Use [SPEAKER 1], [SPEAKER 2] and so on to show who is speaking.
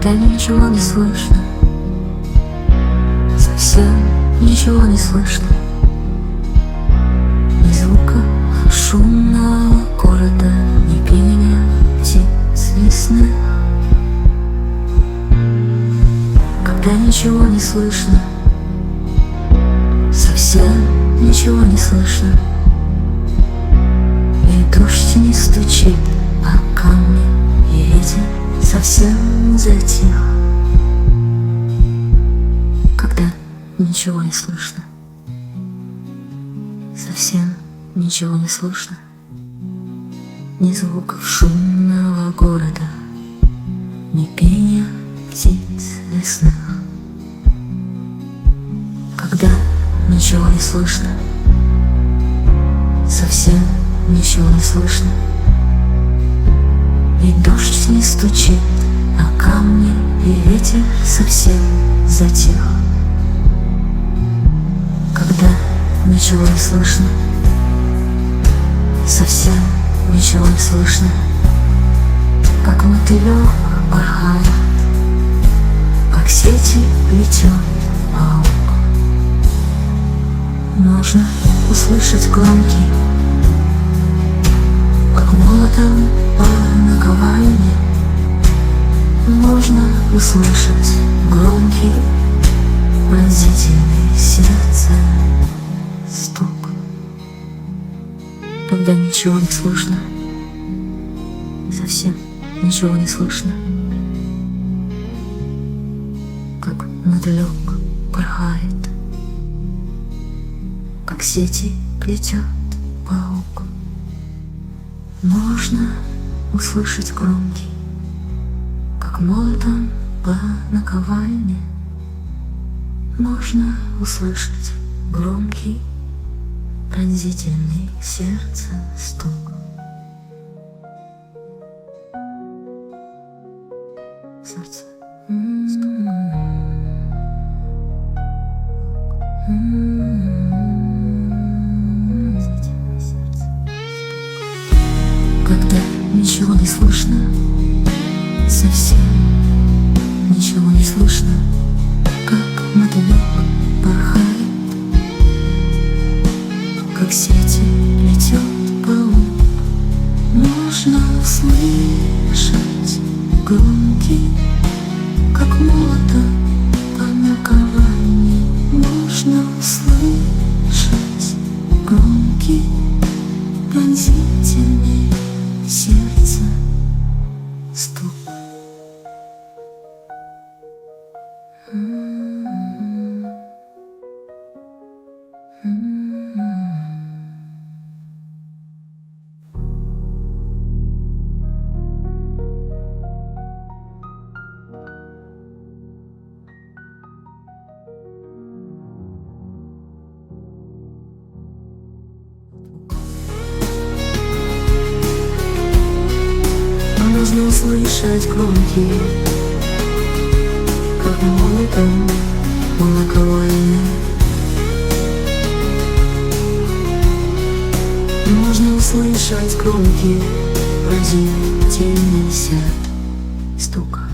[SPEAKER 1] когда ничего не слышно, совсем ничего не слышно, ни звука шумного города, ни пения птиц весны. Когда ничего не слышно, совсем ничего не слышно, и дождь не стучит о камни, и ветер совсем затих. Когда ничего не слышно, совсем ничего не слышно, ни звуков шумного города, ни пения птиц лесных. Когда ничего не слышно, совсем ничего не слышно, и дождь не стучит о камни, и ветер совсем затих. Когда ничего не слышно, совсем ничего не слышно, как мотылёк порхает, как сети плетет паук. Можно услышать громкий, как молотом по наковальне. Можно услышать громкий, пронзительный сердце стук. Когда ничего не слышно, совсем ничего не слышно, как мотылёк порхает, как сети плетет паук. Можно услышать громкий, как молотом по наковальне. Можно услышать громкий, пронзительный сердце стук. Сердце. Когда ничего не слышно, совсем ничего не слышно, как мотылёк порхает, как сети плетет паук. Можно слышать громкий, как молотом по наковальне. Можно слышать громкий, пронзительный сердце стук. Нужно услышать громкий, как молотом по наковальне. Можно услышать громкий, пронзительный сердце стук.